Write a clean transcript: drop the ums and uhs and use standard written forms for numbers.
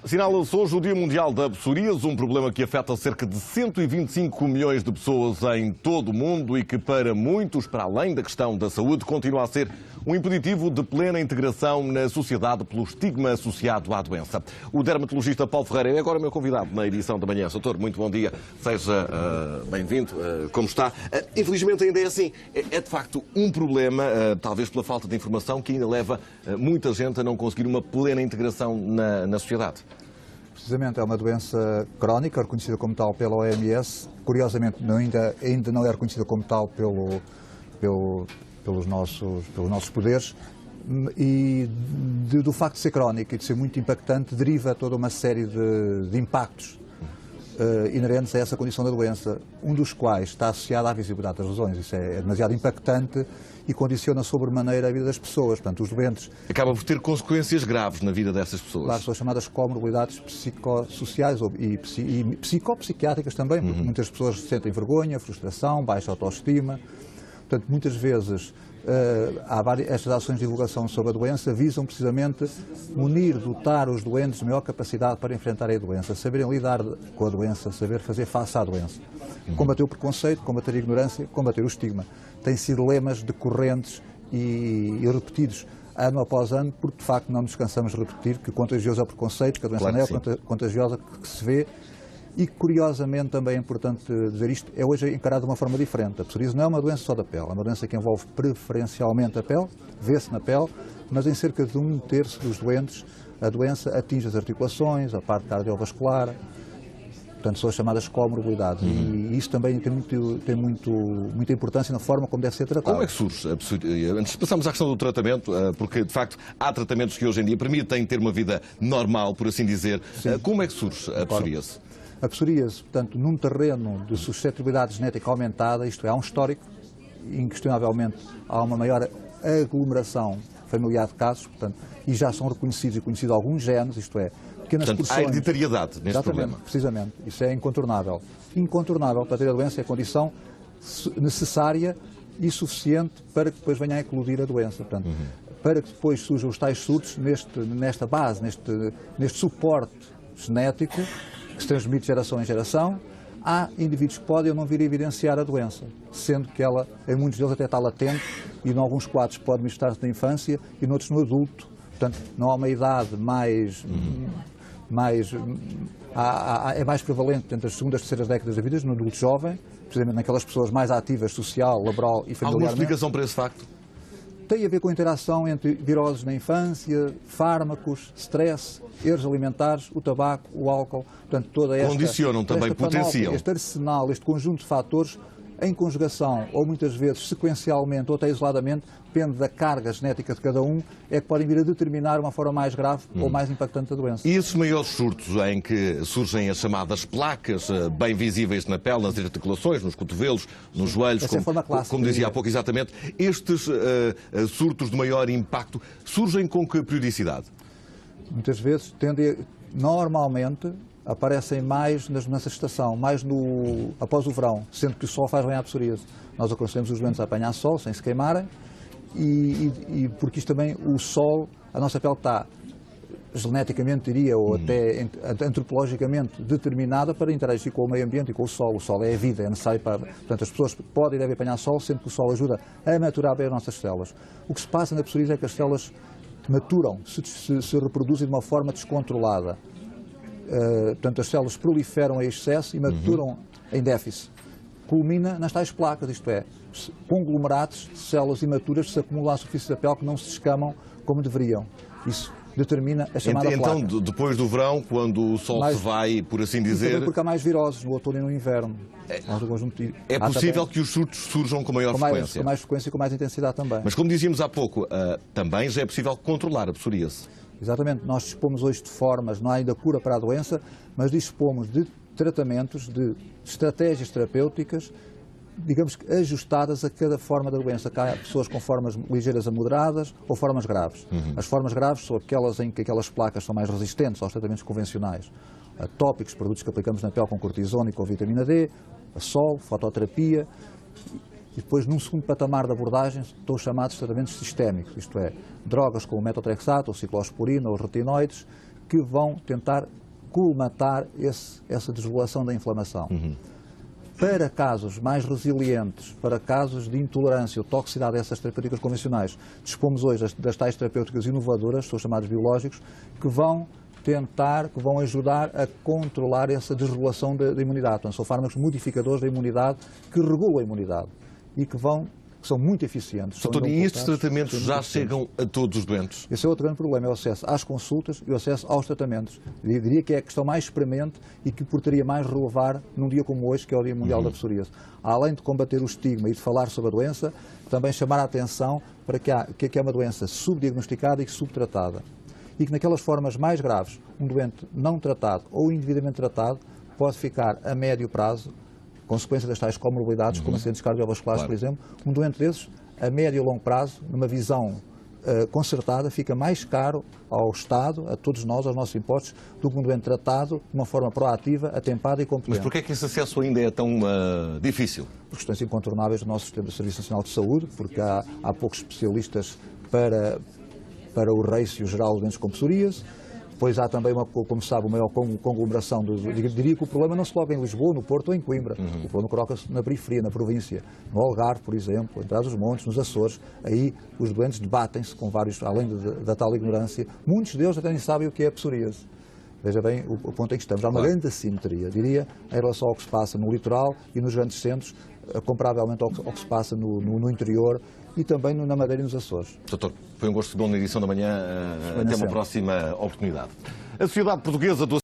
Assinala-se hoje o Dia Mundial da Psoríase, um problema que afeta cerca de 125 milhões de pessoas em todo o mundo e que, para muitos, para além da questão da saúde, continua a ser um impeditivo de plena integração na sociedade pelo estigma associado à doença. O dermatologista Paulo Ferreira é agora meu convidado na edição da manhã. Doutor, muito bom dia, seja bem-vindo. Como está? Infelizmente ainda é assim. É de facto um problema, talvez pela falta de informação, que ainda leva muita gente a não conseguir uma plena integração na sociedade. Precisamente, é uma doença crónica, reconhecida como tal pela OMS. Curiosamente, ainda não é reconhecida como tal pelos nossos poderes. E do facto de ser crónica e de ser muito impactante, deriva toda uma série de impactos inerentes a essa condição da doença, um dos quais está associado à visibilidade das lesões. Isso é demasiado impactante e condiciona sobremaneira a vida das pessoas. Portanto, os doentes... Acaba por ter consequências graves na vida dessas pessoas. Claro, são as chamadas comorbilidades psicossociais e psicopsiquiátricas também, porque muitas pessoas sentem vergonha, frustração, baixa autoestima. Portanto, muitas vezes estas ações de divulgação sobre a doença visam precisamente dotar os doentes de maior capacidade para enfrentarem a doença, saberem lidar com a doença, saber fazer face à doença. Combater o preconceito, combater a ignorância, combater o estigma. Têm sido lemas decorrentes e repetidos ano após ano, porque de facto não nos cansamos de repetir que contagioso é o preconceito, que a doença não é contagiosa que se vê. E, curiosamente, também é importante dizer isto, é hoje encarado de uma forma diferente. A psoríase não é uma doença só da pele, é uma doença que envolve preferencialmente a pele, vê-se na pele, mas em cerca de 1/3 dos doentes a doença atinge as articulações, a parte cardiovascular, portanto são as chamadas comorbilidades. E isso também tem muita importância na forma como deve ser tratado. Como é que surge a psoríase? Antes passamos à questão do tratamento, porque de facto há tratamentos que hoje em dia permitem ter uma vida normal, por assim dizer. Sim. Como é que surge a psoríase? A psoríase, portanto, num terreno de suscetibilidade genética aumentada, isto é, há um histórico, inquestionavelmente há uma maior aglomeração familiar de casos, portanto, e já são reconhecidos e conhecidos alguns genes, isto é, pequenas porções. Há hereditariedade neste problema. Precisamente, isso é incontornável. Incontornável para ter a doença é a condição necessária e suficiente para que depois venha a eclodir a doença. Portanto, para que depois surjam os tais surtos nesta base, neste suporte genético, que se transmite de geração em geração. Há indivíduos que podem ou não vir a evidenciar a doença, sendo que ela, em muitos deles, até está latente e, em alguns quadros, pode manifestar-se na infância e, noutros, no adulto. Portanto, não há uma idade é mais prevalente entre as segundas e terceiras décadas da vida, no adulto jovem, precisamente naquelas pessoas mais ativas, social, laboral e familiarmente. Alguma explicação para esse facto? Tem a ver com a interação entre viroses na infância, fármacos, stress, erros alimentares, o tabaco, o álcool, portanto, toda esta... Condicionam também, potenciam. Este arsenal, este conjunto de fatores, em conjugação, ou muitas vezes sequencialmente, ou até isoladamente, depende da carga genética de cada um, é que podem vir a determinar uma forma mais grave ou mais impactante da doença. E esses maiores surtos em que surgem as chamadas placas, bem visíveis na pele, nas articulações, nos cotovelos, nos joelhos, como dizia há pouco exatamente, estes surtos de maior impacto surgem com que periodicidade? Muitas vezes normalmente aparecem mais nas mudanças de estação, mais após o verão, sendo que o sol faz bem à psoríase. Nós aconselhamos os doentes a apanhar sol sem se queimarem e porque isto também, o sol, a nossa pele está geneticamente, diria, ou até antropologicamente determinada para interagir com o meio ambiente e com o sol. O sol é a vida, é necessário para... Portanto, as pessoas podem e devem apanhar sol, sendo que o sol ajuda a maturar bem as nossas células. O que se passa na psoríase é que as células maturam, se reproduzem de uma forma descontrolada. Portanto, as células proliferam em excesso e maturam em déficit. Culmina nas tais placas, isto é, conglomerados de células imaturas que se acumulam à superfície da pele que não se escamam como deveriam. Isso determina a chamada placa. Então, depois do verão, quando o sol se vai, por assim dizer... Também porque há mais viroses no outono e no inverno. É possível que os surtos surjam com maior frequência. Com mais frequência e com mais intensidade também. Mas, como dizíamos há pouco, também já é possível controlar a psoríase. Exatamente. Nós dispomos hoje de formas, não há ainda cura para a doença, mas dispomos de tratamentos, de estratégias terapêuticas, digamos que ajustadas a cada forma da doença. Há pessoas com formas ligeiras a moderadas ou formas graves. As formas graves são aquelas em que aquelas placas são mais resistentes aos tratamentos convencionais. Tópicos, produtos que aplicamos na pele com cortisona e com vitamina D, a sol, fototerapia. E depois, num segundo patamar de abordagem, estão os chamados tratamentos sistémicos, isto é, drogas como o metotrexato, ou ciclosporina, ou os retinoides, que vão tentar colmatar essa desregulação da inflamação. Para casos mais resilientes, para casos de intolerância ou toxicidade a essas terapêuticas convencionais, dispomos hoje das tais terapêuticas inovadoras, são chamados biológicos, que vão ajudar a controlar essa desregulação da imunidade. Portanto, são fármacos modificadores da imunidade que regulam a imunidade e que são muito eficientes. Doutor, e estes tratamentos já chegam a todos os doentes? Esse é outro grande problema, é o acesso às consultas e o acesso aos tratamentos. Eu diria que é a questão mais premente e que portaria mais relevar num dia como hoje, que é o Dia Mundial da Psoríase. Além de combater o estigma e de falar sobre a doença, também chamar a atenção para que é uma doença subdiagnosticada e subtratada. E que naquelas formas mais graves, um doente não tratado ou indevidamente tratado pode ficar a médio prazo, consequência das tais comorbilidades, como acidentes cardiovasculares, por exemplo, um doente desses, a médio e longo prazo, numa visão concertada, fica mais caro ao Estado, a todos nós, aos nossos impostos, do que um doente tratado de uma forma proativa, atempada e competente. Mas porquê é que esse acesso ainda é tão difícil? Por questões incontornáveis do nosso sistema de Serviço Nacional de Saúde, porque há poucos especialistas para o ratio geral de doentes com psoríase. Depois há também, como sabe, uma maior conglomeração. Diria que o problema não se coloca em Lisboa, no Porto ou em Coimbra. O problema coloca-se na periferia, na província. No Algarve, por exemplo, em Trás-os-Montes, nos Açores. Aí os doentes debatem-se com vários, além da tal ignorância. Muitos deles até nem sabem o que é a psoríase. Veja bem o ponto em que estamos. Há uma grande assimetria, diria, em relação ao que se passa no litoral e nos grandes centros, comparavelmente ao que se passa no interior e também na Madeira e nos Açores. Doutor, foi um gosto de bom na edição da manhã. Até uma próxima oportunidade. A Sociedade Portuguesa do